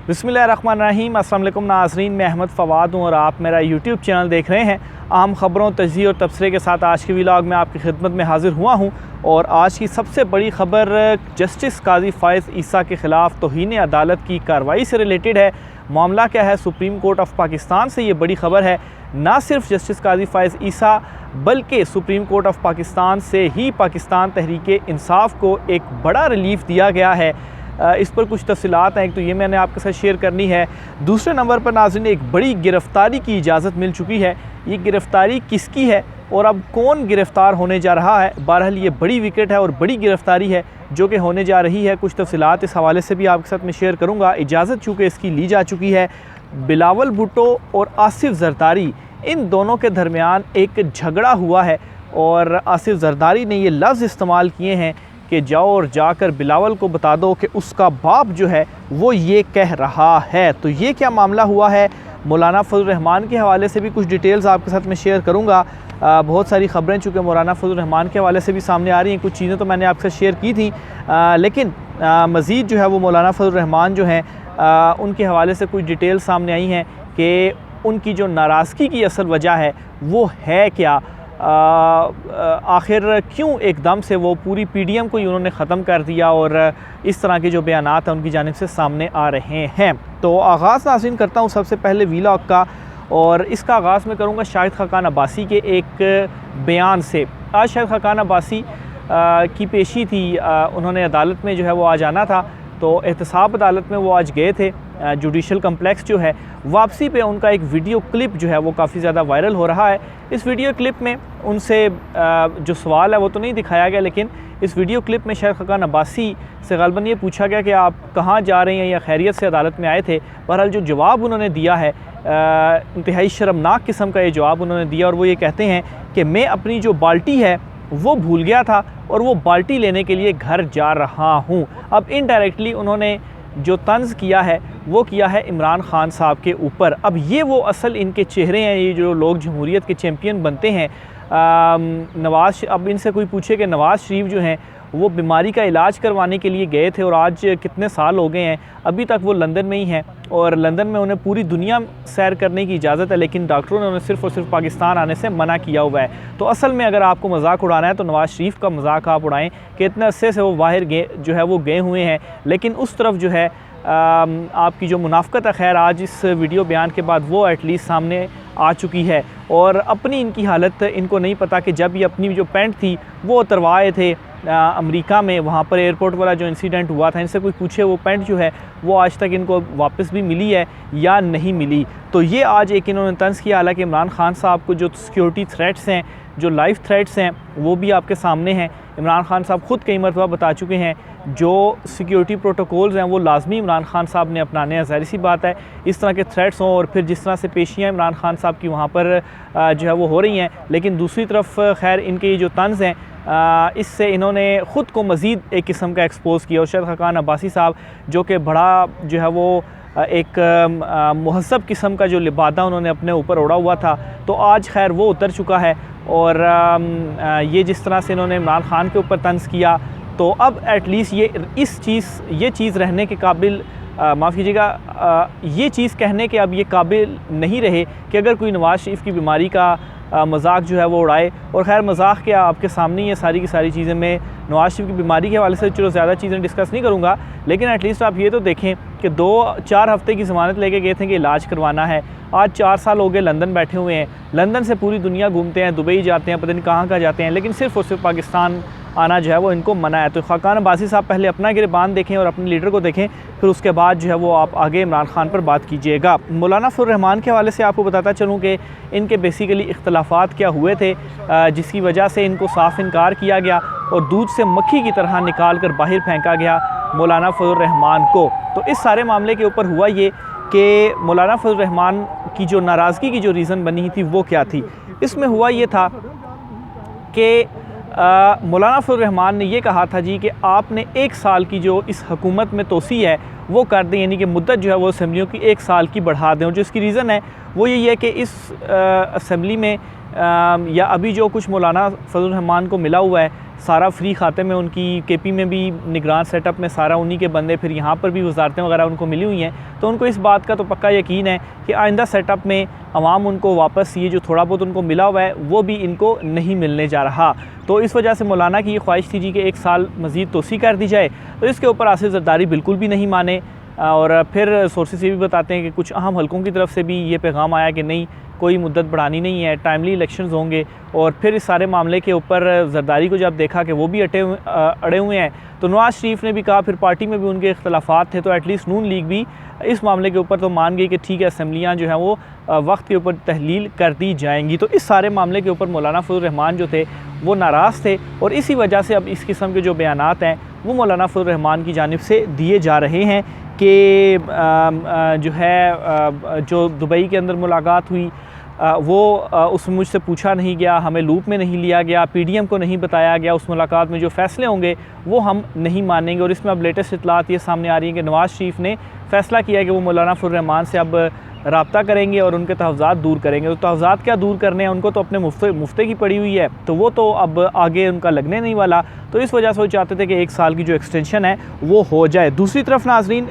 बिस्मिल्लाहिर्रहमानिर्रहीम। अस्सलाम वालेकुम नाज़रीन, मैं अहमद फ़वाद हूँ और आप मेरा यूट्यूब चैनल देख रहे हैं। अहम ख़बरों, तजज़िये और तबसरे के साथ आज के व्लॉग में आपकी खिदमत में हाज़िर हुआ हूँ। और आज की सबसे बड़ी ख़बर जस्टिस काज़ी फ़ाइज़ ईसा के ख़िलाफ़ तौहीन अदालत की कार्रवाई से रिलेटेड है। मामला क्या है, सुप्रीम कोर्ट ऑफ पाकिस्तान से ये बड़ी ख़बर है। ना सिर्फ जस्टिस काज़ी फ़ाइज़ ईसा बल्कि सुप्रीम कोर्ट ऑफ पाकिस्तान से ही पाकिस्तान तहरीक इंसाफ़ को एक बड़ा रिलीफ़ दिया गया है। इस पर कुछ तफ़सीलात हैं, एक तो ये मैंने आपके साथ शेयर करनी है। दूसरे नंबर पर नाज़रीन एक बड़ी गिरफ़्तारी की इजाज़त मिल चुकी है। ये गिरफ़्तारी किसकी है और अब कौन गिरफ़्तार होने जा रहा है? बहरहाल ये बड़ी विकेट है और बड़ी गिरफ़्तारी है जो कि होने जा रही है। कुछ तफ़सीलात इस हवाले से भी आपके साथ मैं शेयर करूँगा। इजाज़त चूँकि इसकी ली जा चुकी है। बिलावल भुट्टो और आसिफ ज़रदारी, इन दोनों के दरमियान एक झगड़ा हुआ है और आसिफ ज़रदारी ने ये लफ्ज़ इस्तेमाल किए हैं कि जाओ और जाकर बिलावल को बता दो कि उसका बाप जो है वो ये कह रहा है। तो ये क्या मामला हुआ है, मौलाना फजल रहमान के हवाले से भी कुछ डिटेल्स आपके साथ मैं शेयर करूँगा। बहुत सारी ख़बरें चूँकि मौलाना फजल रहमान के हवाले से भी सामने आ रही हैं। कुछ चीज़ें तो मैंने आपसे शेयर की थी, लेकिन मज़ीद जो है वो मौलाना फजल रहमान जो हैं उनके हवाले से कुछ डिटेल्स सामने आई हैं कि उनकी जो नाराज़गी की असल वजह है वो है क्या। आखिर क्यों एकदम से वो पूरी पीडीएम को ही उन्होंने ख़त्म कर दिया और इस तरह के जो बयानात हैं उनकी जानिब से सामने आ रहे हैं। तो आगाज़ नाज़रीन करता हूँ सबसे पहले व्लॉग का, और इसका आगाज़ मैं करूँगा शाहिद खाकान अब्बासी के एक बयान से। आज शाहिद खाकान अब्बासी की पेशी थी, उन्होंने अदालत में जो है वो आज आना था, तो एहतसाब अदालत में वो आज गए थे। जुडिशल कम्प्लेक्स जो है, वापसी पे उनका एक वीडियो क्लिप जो है वो काफ़ी ज़्यादा वायरल हो रहा है। इस वीडियो क्लिप में उनसे जो सवाल है वो तो नहीं दिखाया गया, लेकिन इस वीडियो क्लिप में शाहिद खाकान अब्बासी से ग़ालिबन ये पूछा गया कि आप कहाँ जा रहे हैं या खैरियत से अदालत में आए थे। बहरहाल जो जवाब उन्होंने दिया है, इंतहाई शर्मनाक किस्म का ये जवाब उन्होंने दिया, और वो ये कहते हैं कि मैं अपनी जो बाल्टी है वो भूल गया था और वो बाल्टी लेने के लिए घर जा रहा हूँ। अब इनडायरेक्टली उन्होंने जो तंज़ किया है वो किया है इमरान ख़ान साहब के ऊपर। अब ये वो असल इनके चेहरे हैं, ये जो लोग जमहूरियत के चैम्पियन बनते हैं। अब इनसे कोई पूछे कि नवाज़ शरीफ जो हैं वो बीमारी का इलाज करवाने के लिए गए थे और आज कितने साल हो गए हैं, अभी तक वो लंदन में ही हैं और लंदन में उन्हें पूरी दुनिया सैर करने की इजाज़त है, लेकिन डॉक्टरों ने उन्हें सिर्फ़ और सिर्फ पाकिस्तान आने से मना किया हुआ है। तो असल में अगर आपको मजाक उड़ाना है तो नवाज़ शरीफ का मजाक आप उड़ाएं कि इतने अरसे से वो बाहर जो है वो गए हुए हैं, लेकिन उस तरफ जो है आपकी जो मुनाफ़क़त है, खैर आज इस वीडियो बयान के बाद वो एटलीस्ट सामने आ चुकी है। और अपनी इनकी हालत इनको नहीं पता कि जब ये अपनी जो पैंट थी वो उतरवाए थे अमेरिका में, वहाँ पर एयरपोर्ट वाला जो इंसिडेंट हुआ था, इनसे कोई पूछे वो पैंट जो है वो आज तक इनको वापस भी मिली है या नहीं मिली। तो ये आज एक इन्होंने तंज़ किया। हालांकि इमरान ख़ान साहब को जो सिक्योरिटी थ्रेट्स हैं, जो लाइफ थ्रेट्स हैं, वो भी आपके सामने हैं। इमरान ख़ान साहब ख़ुद कई मरतबा बता चुके हैं जो सिक्योरिटी प्रोटोकॉल्स हैं वो लाजमी इमरान ख़ान साहब ने अपनाने हैं। ज़ाहिर सी बात है इस तरह के थ्रेट्स हों और फिर जिस तरह से पेशियाँ इमरान ख़ान साहब की वहाँ पर जो है वो हो रही हैं, लेकिन दूसरी तरफ खैर इनके ये जो तंज़ हैं इससे इन्होंने ख़ुद को मज़ीद एक किस्म का एक्सपोज़ किया। और शाहिद खाकान अब्बासी साहब जो कि बड़ा जो है वो एक महज़ब किस्म का जो लिबादा उन्होंने अपने ऊपर ओढ़ा हुआ था, तो आज खैर वो उतर चुका है। और ये जिस तरह से इन्होंने इमरान ख़ान के ऊपर तंज़ किया, तो अब एटलीस्ट ये चीज़ रहने के काबिल, माफ़ कीजिएगा, ये चीज़ कहने के अब ये काबिल नहीं रहे कि अगर कोई नवाज़ शरीफ की बीमारी का मजाक जो है वो उड़ाए। और ख़ैर मजाक क्या, आपके सामने ये सारी की सारी चीज़ें, मैं नवाज़ शरीफ की बीमारी के हवाले से चलो ज़्यादा चीज़ें डिस्कस नहीं करूँगा, लेकिन एटलीस्ट आप ये तो देखें कि 2-4 हफ़्ते की ज़मानत लेके गए थे कि इलाज करवाना है। आज 4 साल हो गए लंदन बैठे हुए हैं, लंदन से पूरी दुनिया घूमते हैं, दुबई जाते हैं, पता नहीं कहाँ जाते हैं, लेकिन सिर्फ़ और सिर्फ पाकिस्तान आना जो है वो इनको मना है। तो खाकान अब्बासी साहब पहले अपना गिरबान देखें और अपने लीडर को देखें, फिर उसके बाद जो है वो आप आगे इमरान ख़ान पर बात कीजिएगा। मौलाना फजल रहमान के हवाले से आपको बताता चलूँ कि इनके बेसिकली इख्तलाफात क्या हुए थे जिसकी वजह से इनको साफ़ इनकार किया गया और दूध से मक्खी की तरह निकाल कर बाहर फेंका गया मौलाना फजल रहमान को। तो इस सारे मामले के ऊपर हुआ ये कि मौलाना फजल रहमान की जो नाराज़गी की जो रीज़न बनी थी वो क्या थी। इसमें हुआ ये था कि मौलाना फजल रहमान ने ये कहा था जी कि आपने 1 साल की जो इस हुकूमत में तोसी है वो कर दें, यानी कि मुद्दत जो है वो असम्बलियों की 1 साल की बढ़ा दें। और जो इसकी रीज़न है वो यही है कि इस असम्बली में या अभी जो कुछ मौलाना फजल रहमान को मिला हुआ है सारा फ्री खाते में, उनकी केपी में भी निगरान सेटअप में सारा उन्हीं के बंदे, फिर यहाँ पर भी वजारतें वगैरह उनको मिली हुई हैं, तो उनको इस बात का तो पक्का यकीन है कि आइंदा सेटअप में अवाम उनको वापस ये जो थोड़ा बहुत उनको मिला हुआ है वो भी इनको नहीं मिलने जा रहा। तो इस वजह से मौलाना की ये ख्वाहिश थी जी कि 1 साल मज़ीद तोसी कर दी जाए। तो इसके ऊपर आसिफ जरदारी बिल्कुल भी नहीं माने और फिर सोर्सेस ये भी बताते हैं कि कुछ अहम हलकों की तरफ से भी ये पैगाम आया कि नहीं, कोई मुद्दत बढ़ानी नहीं है, टाइमली इलेक्शंस होंगे। और फिर इस सारे मामले के ऊपर जरदारी को जब देखा कि वो भी अड़े हुए हैं, तो नवाज शरीफ ने भी कहा, फिर पार्टी में भी उनके इख्तलाफात थे, तो एटलीस्ट नून लीग भी इस मामले के ऊपर तो मान गई कि ठीक है, असम्बलियाँ जो हैं वो वक्त के ऊपर तहलील कर दी जाएंगी। तो इस सारे मामले के ऊपर मौलाना फजल रहमान जो थे वो नाराज़ थे और इसी वजह से अब इस किस्म के जो बयानात हैं वो मौलाना फजल रहमान की जानिब से दिए जा रहे हैं कि जो है जो दुबई के अंदर मुलाकात हुई वो उसमें मुझसे पूछा नहीं गया, हमें लूप में नहीं लिया गया, पीडीएम को नहीं बताया गया, उस मुलाकात में जो फ़ैसले होंगे वो हम नहीं मानेंगे। और इसमें अब लेटेस्ट इतलात ये सामने आ रही है कि नवाज़ शरीफ ने फ़ैसला किया है कि वो मौलाना फजल रहमान से अब रब्ता करेंगे और उनके तहफ़्ज़ात दूर करेंगे। तो तहफ़्ज़ात क्या दूर करने हैं, उनको तो अपने मुफ्ते की पड़ी हुई है, तो वो तो अब आगे उनका लगने नहीं वाला। तो इस वजह से वो चाहते थे कि 1 साल की जो एक्सटेंशन है वो हो जाए। दूसरी तरफ नाज़रीन,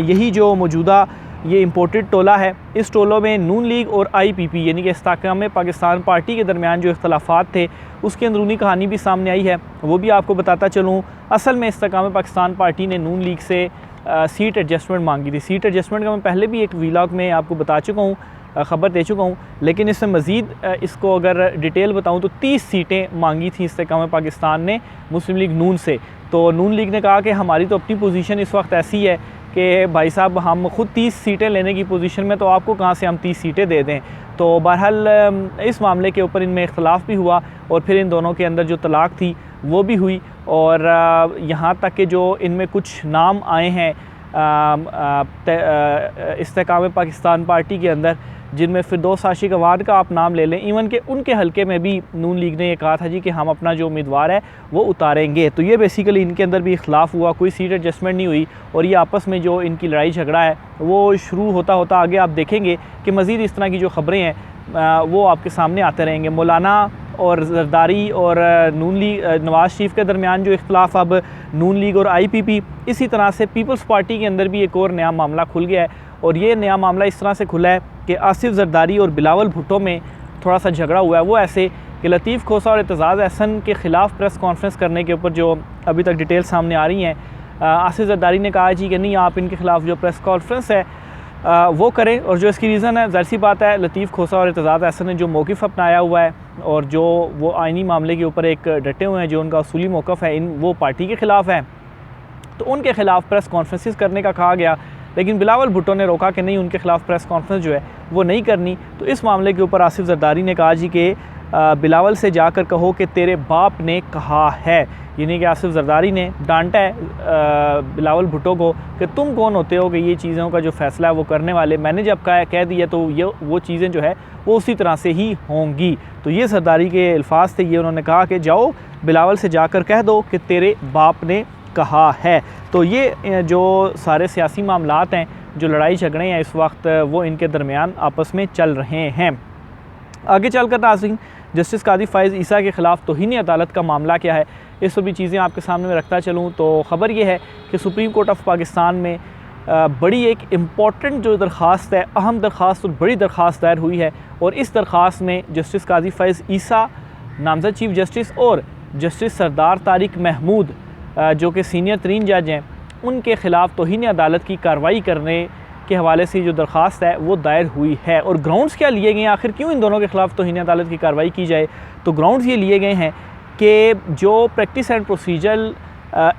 यही जो मौजूदा ये इम्पोर्टेड टोला है, इस टोलों में नून लीग और IPP यानी कि इस्तेकाम पाकिस्तान पार्टी के दरमियान जो इख्तलाफात थे उसकी अंदरूनी कहानी भी सामने आई है, वो भी आपको बताता चलूँ। असल में इस्तेकाम पाकिस्तान पार्टी ने नून लीग से सीट एडजस्टमेंट मांगी थी। सीट एडजस्टमेंट का मैं पहले भी एक व्लॉग में आपको बता चुका हूँ, ख़बर दे चुका हूँ, लेकिन इससे मज़ीद इसको अगर डिटेल बताऊँ तो 30 सीटें मांगी थी इस्तेकाम पाकिस्तान ने मुस्लिम लीग नून से। तो नून लीग ने कहा कि हमारी तो अपनी पोजीशन इस वक्त ऐसी है कि भाई साहब हम ख़ुद 30 सीटें लेने की पोजीशन में, तो आपको कहाँ से हम 30 सीटें दे दें। तो बहरहाल इस मामले के ऊपर इनमें इख्तलाफ भी हुआ और फिर इन दोनों के अंदर जो तलाक थी वो भी हुई और यहाँ तक कि जो इनमें कुछ नाम आए हैं इस्तेकाम पाकिस्तान पार्टी के अंदर, जिनमें फिरदौस आशिक अवान का आप नाम ले लें, इवन के उनके हलके में भी नून लीग ने ये कहा था जी कि हम अपना जो उम्मीदवार है वो उतारेंगे। तो ये बेसिकली इनके अंदर भी इख्तलाफ हुआ, कोई सीट एडजस्टमेंट नहीं हुई और ये आपस में जो इनकी लड़ाई झगड़ा है वो शुरू होता होता आगे आप देखेंगे कि मज़ीद इस तरह की जो ख़बरें हैं वो आपके सामने आते रहेंगे। मौलाना और जरदारी और नून लीग नवाज़ शरीफ के दरमियान जो इख्तलाफ, अब नून लीग और IPP, इसी तरह से पीपल्स पार्टी के अंदर भी एक और नया मामला खुल गया है। और ये नया मामला इस तरह से खुला है कि आसिफ जरदारी और बिलावल भुट्टो में थोड़ा सा झगड़ा हुआ है। वो ऐसे कि लतीफ़ खोसा और एतजाज़ अहसन के ख़िलाफ़ प्रेस कॉन्फ्रेंस करने के ऊपर जो अभी तक डिटेल सामने आ रही हैं, आसिफ जरदारी ने कहा जी कि नहीं, आप इनके ख़िलाफ़ जो प्रेस कॉन्फ्रेंस है वो करें। और जो इसकी रीज़न है, ज़ाहिर सी बात है, लतीफ़ खोसा और एतजाज़ अहसन ने जो मौक़िफ़ अपनाया हुआ है और जो वो आइनी मामले के ऊपर एक डटे हुए हैं, जो उनका असूली मौक़िफ़ है, वो पार्टी के ख़िलाफ़ है, तो उनके ख़िलाफ़ प्रेस कॉन्फ्रेंस करने का कहा गया। लेकिन बिलावल भुट्टो ने रोका कि नहीं, उनके ख़िलाफ़ प्रेस कॉन्फ्रेंस जो है वो नहीं करनी। तो इस मामले के ऊपर आसिफ जरदारी ने कहा जी कि बिलावल से जाकर कहो कि तेरे बाप ने कहा है, यानी कि आसिफ जरदारी ने डांटा है बिलावल भुट्टो को कि तुम कौन होते हो कि ये चीज़ों का जो फ़ैसला है वो करने वाले, मैंने जब कह दिया तो ये वो चीज़ें जो है वो उसी तरह से ही होंगी। तो ये जरदारी के अल्फाज थे, ये उन्होंने कहा कि जाओ बिलावल से जाकर कह दो कि तेरे बाप ने कहा है। तो ये जो सारे सियासी मामलात हैं, जो लड़ाई झगड़े हैं इस वक्त, वो इनके दरमियान आपस में चल रहे हैं। आगे चलकर नाज़रीन, जस्टिस कादी फ़ाइज़ ईसा के ख़िलाफ़ तौहीन अदालत का मामला क्या है, इस सभी चीज़ें आपके सामने में रखता चलूँ। तो ख़बर ये है कि सुप्रीम कोर्ट ऑफ पाकिस्तान में बड़ी एक इम्पॉर्टेंट जो दरख्वास्त है, अहम दरख्वास्त और बड़ी दरख्वास्त दायर हुई है। और इस दरख्वास्त में जस्टिस कादी फ़ाइज़ ईसा नामज़द चीफ़ जस्टिस और जस्टिस सरदार तारिक महमूद जो कि सीनियर तरीन जज हैं, उनके ख़िलाफ़ तौहीन अदालत की कार्रवाई करने के हवाले से जो दरख्वास्त है वो दायर हुई है। और ग्राउंड्स क्या लिए गए हैं, आखिर क्यों इन दोनों के ख़िलाफ़ तौहीन अदालत की कार्रवाई की जाए, तो ग्राउंड्स ये लिए गए हैं कि जो प्रैक्टिस एंड प्रोसीजर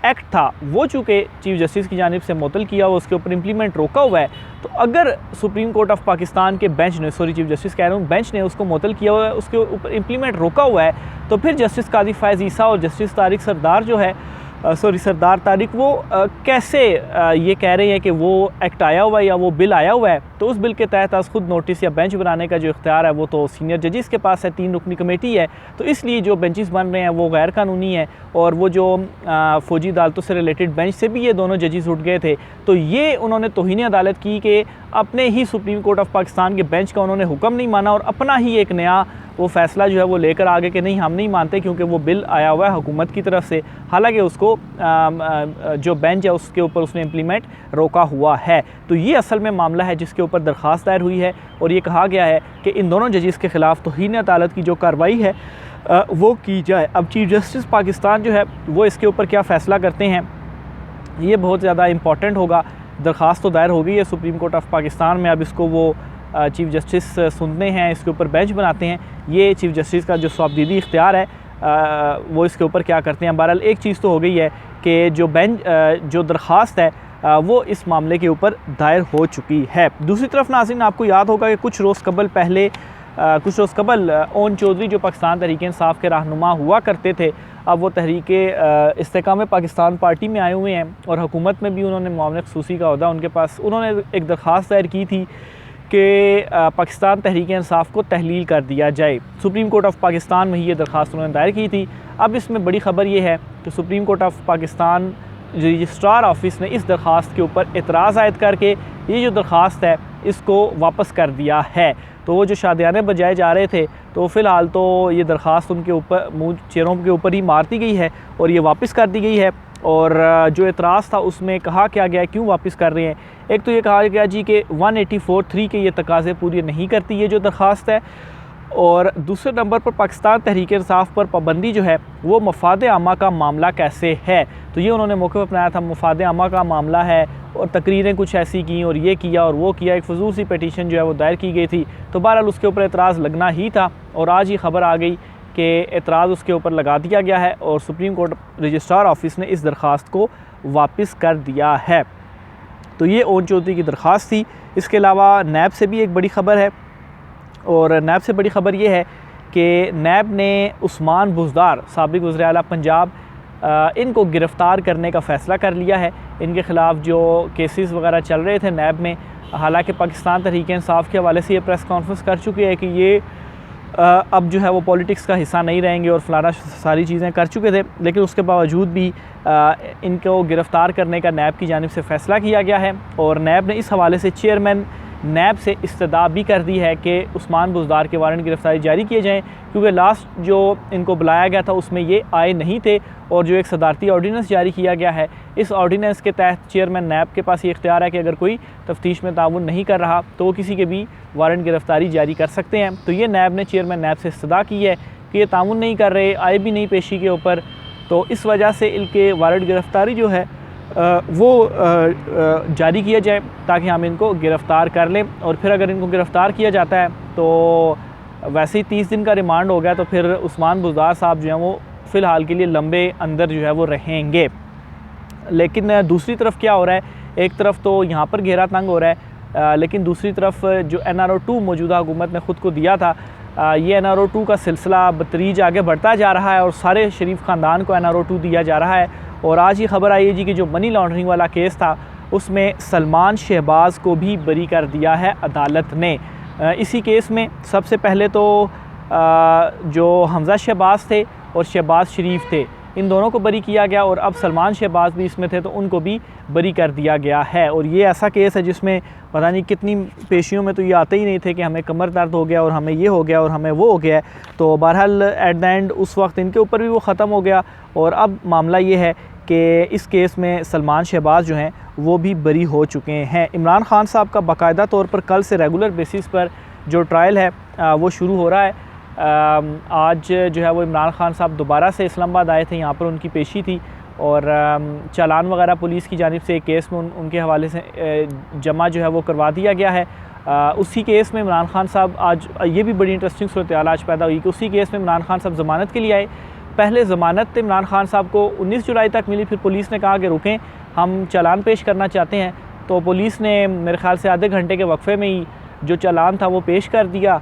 एक्ट था वो चूँकि चीफ़ जस्टिस की जानिब से मुअत्तल किया हुआ, उसके ऊपर इम्प्लीमेंट रोका हुआ है। तो अगर सुप्रीम कोर्ट ऑफ पाकिस्तान के बेंच ने, सॉरी चीफ़ जस्टिस कह रहा हूँ, बेंच ने उसको मुअत्तल किया हुआ है, उसके ऊपर इम्प्लीमेंट रोका हुआ है, तो फिर जस्टिस कादी फ़ाइज़ ईसा और जस्टिस तारिक सरदार जो है सरदार तारिक वो कैसे ये कह रहे हैं कि वो एक्ट आया हुआ है या वो बिल आया हुआ है। तो उस बिल के तहत आज खुद नोटिस या बेंच बनाने का जो इख्तियार है वो तो सीनियर जजेस के पास है, 3 रुकनी कमेटी है। तो इसलिए जो बेंचेस बन रहे हैं वो गैर कानूनी है और वो जो फ़ौजी अदालतों से रिलेटेड बेंच से भी ये दोनों जजेस उठ गए थे। तो ये उन्होंने तौहीन अदालत की कि अपने ही सुप्रीम कोर्ट ऑफ पाकिस्तान के बेंच का उन्होंने हुक्म नहीं माना और अपना ही एक नया वो फ़ैसला जो है वो लेकर आ गए कि नहीं हम नहीं मानते, क्योंकि वो बिल आया हुआ है हुकूमत की तरफ से, हालांकि उसको जो बेंच है उसके ऊपर उसने इम्प्लीमेंट रोका हुआ है। तो ये असल में मामला है जिसके ऊपर दरख्वास्त दायर हुई है और ये कहा गया है कि इन दोनों जजेस के ख़िलाफ़ तौहीन अदालत की जो कार्रवाई है वो की जाए। अब चीफ़ जस्टिस पाकिस्तान जो है वो इसके ऊपर क्या फ़ैसला करते हैं ये बहुत ज़्यादा इंपॉर्टेंट होगा। दरख्वास्त तो दायर हो गई है सुप्रीम कोर्ट ऑफ पाकिस्तान में, अब इसको वो चीफ़ जस्टिस सुनते हैं, इसके ऊपर बेंच बनाते हैं। ये चीफ़ जस्टिस का जो सवाबदीदी इख्तियार है वो इसके ऊपर क्या करते हैं। बहरहाल एक चीज़ तो हो गई है कि जो जो दरख्वास्त है वो इस मामले के ऊपर दायर हो चुकी है। दूसरी तरफ नाज़रीन आपको याद होगा कि कुछ रोज़ कबल ओन चौधरी जो पाकिस्तान तहरीक इंसाफ के रहनुमा हुआ करते थे, अब वो तहरीक इस्तेकाम पाकिस्तान पार्टी में आए हुए हैं और हुकूमत में भी उन्होंने मामले ख़ुसूसी का ओहदा उनके पास। उन्होंने एक दरख्वास्त दायर की थी कि पाकिस्तान तहरीक इंसाफ को तहलील कर दिया जाए। सुप्रीम कोर्ट ऑफ पाकिस्तान में ही ये दरख्वास्त उन्होंने दायर की थी। अब इसमें बड़ी ख़बर ये है कि supreme court of Pakistan registrar office ने इस दरख्वास्त के ऊपर एतराज़ आयद करके ये जो दरख्वास्त है इसको वापस कर दिया है। तो वो जो शादियाने बजाए जा रहे थे तो फ़िलहाल तो ये दरख्वास्त उनके ऊपर मुँह चेहरों के ऊपर ही मार दी गई है और ये वापस कर दी गई है। और जो एतराज़ था उसमें कहा क्या गया, क्यों वापस कर रहे हैं। एक तो ये कहा गया जी कि 184(3) के ये तकाज़े पूरे नहीं करती ये जो दरख्वास्त है, और दूसरे नंबर पर पाकिस्तान तहरीक इंसाफ पर पाबंदी जो है वो मफाद आमा का मामला कैसे है। तो ये उन्होंने मौक़िफ़ अपनाया था मफाद आमा का मामला है और तकरीरें कुछ ऐसी की और ये किया और वो किया, एक फजूल सी पटिशन जो है वो दायर की गई थी। तो बहरहाल उसके ऊपर एतराज़ लगना ही था और आज ही खबर आ गई कि एतराज़ उसके ऊपर लगा दिया गया है और सुप्रीम कोर्ट रजिस्ट्रार ऑफिस ने इस दरख्वास्त को वापस कर दिया है। तो ये ओन चौधरी की दरख्वास्त थी। इसके अलावा नैब से भी एक बड़ी ख़बर है और नैब से बड़ी ख़बर ये है कि नैब ने उस्मान बुज़दार साबिक़ वज़ीर आला पंजाब इनको गिरफ़्तार करने का फ़ैसला कर लिया है। इनके ख़िलाफ़ जो केसेस वगैरह चल रहे थे नैब में, हालांकि पाकिस्तान तहरीक इंसाफ के हवाले से ये प्रेस कॉन्फ्रेंस कर चुके हैं कि ये अब जो है वो पॉलिटिक्स का हिस्सा नहीं रहेंगे और फलाना सारी चीज़ें कर चुके थे, लेकिन उसके बावजूद भी इनको गिरफ़्तार करने का नैब की जानिब से फ़ैसला किया गया है। और नैब ने इस हवाले से चेयरमैन नैब से इस्तदा भी कर दी है कि उस्मान बुज़दार के वारंट गिरफ़्तारी जारी किए जाएँ, क्योंकि लास्ट जो इनको बुलाया गया था उसमें ये आए नहीं थे। और जो एक सदारती ऑर्डीनेंस जारी किया गया है, इस ऑर्डीनेंस के तहत चेयरमैन नैब के पास ये इख्तियार है कि अगर कोई तफ्तीश में ताउन नहीं कर रहा तो वो किसी के भी वारंट गिरफ़्तारी जारी कर सकते हैं। तो ये नैब ने चेयरमैन नैब से इस्तदा की है कि ये ताउन नहीं कर रहे, आए भी नहीं पेशी के ऊपर, तो इस वजह से इनके वारंट गिरफ़्तारी जो है वो जारी किया जाए ताकि हम इनको गिरफ़्तार कर लें। और फिर अगर इनको गिरफ़्तार किया जाता है तो वैसे ही 30 दिन का रिमांड हो गया, तो फिर उस्मान बुज़दार साहब जो हैं वो फ़िलहाल के लिए लंबे अंदर जो है वो रहेंगे। लेकिन दूसरी तरफ क्या हो रहा है, एक तरफ तो यहाँ पर घेरा तंग हो रहा है, लेकिन दूसरी तरफ जो NRO-2 मौजूदा हुकूमत ने ख़ुद को दिया था, ये NRO-2 का सिलसिला बतरीज आगे बढ़ता जा रहा है और सारे शरीफ ख़ानदान को NRO-2 दिया जा रहा है। और आज ही खबर आई है जी कि जो मनी लॉन्ड्रिंग वाला केस था उसमें सलमान शहबाज को भी बरी कर दिया है अदालत ने। इसी केस में सबसे पहले तो जो हमज़ा शहबाज थे और शहबाज शरीफ थे, इन दोनों को बरी किया गया और अब सलमान शहबाज भी इसमें थे तो उनको भी बरी कर दिया गया है। और ये ऐसा केस है जिसमें पता नहीं कितनी पेशियों में तो ये आते ही नहीं थे कि हमें कमर दर्द हो गया और हमें ये हो गया और हमें वो हो गया। तो बहरहाल एट द एंड उस वक्त इनके ऊपर भी वो ख़त्म हो गया और अब मामला ये है कि इस केस में सलमान शहबाज जो हैं वो भी बरी हो चुके हैं। इमरान खान साहब का बाकायदा तौर पर कल से रेगुलर बेसिस पर जो ट्रायल है वो शुरू हो रहा है। आज जो है वो इमरान खान साहब दोबारा से इस्लामाबाद आए थे, यहाँ पर उनकी पेशी थी और चालान वगैरह पुलिस की जानिब से एक केस में उनके हवाले से जमा जो है वो करवा दिया गया है। उसी केस में इमरान खान साहब आज, ये भी बड़ी इंटरेस्टिंग सूरत हाल आज पैदा हुई कि उसी केस में इमरान खान साहब ज़मानत के लिए आए। पहले ज़मानत इमरान खान साहब को 19 जुलाई तक मिली, फिर पुलिस ने कहा कि रुकें, हम चालान पेश करना चाहते हैं। तो पुलिस ने मेरे ख़्याल से आधे घंटे के वक्फे में ही जो चालान था वो पेश कर दिया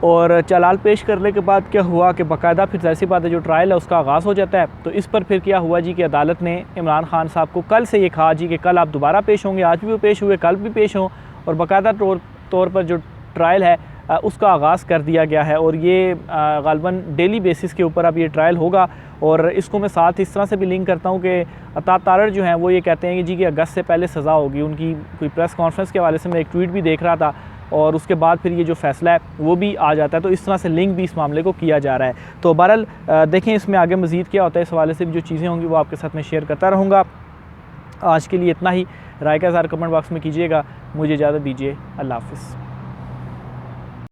और चालान पेश करने के बाद क्या हुआ कि बाकायदा फिर ज़ाहिर सी बात है जो ट्रायल है उसका आगाज़ हो जाता है। तो इस पर फिर क्या हुआ जी कि अदालत ने इमरान खान साहब को कल से ये कहा जी कि कल आप दोबारा पेश होंगे, आज भी वो पेश हुए, कल भी पेश हों और बाकायदा तौर पर जो ट्रायल है उसका आगाज़ कर दिया गया है। और ये ग़ालिबन डेली बेसिस के ऊपर अब ये ट्रायल होगा। और इसको मैं साथ इस तरह से भी लिंक करता हूँ कि अता तारड़ जो हैं वो ये कहते हैं कि जी कि अगस्त से पहले सज़ा होगी। उनकी कोई प्रेस कॉन्फ्रेंस के हवाले से मैं एक ट्वीट भी देख रहा था और उसके बाद फिर ये जो फ़ैसला है वो भी आ जाता है। तो इस तरह से लिंक भी इस मामले को किया जा रहा है। तो बहरहाल देखें इसमें आगे मज़ीद क्या होता है, इस हवाले से भी जो चीज़ें होंगी वो आपके साथ में शेयर करता रहूँगा। आज के लिए इतना ही। राय का इज़हार कमेंट बॉक्स में कीजिएगा। मुझे इजाज़त दीजिए। अल्लाह हाफ़िज़।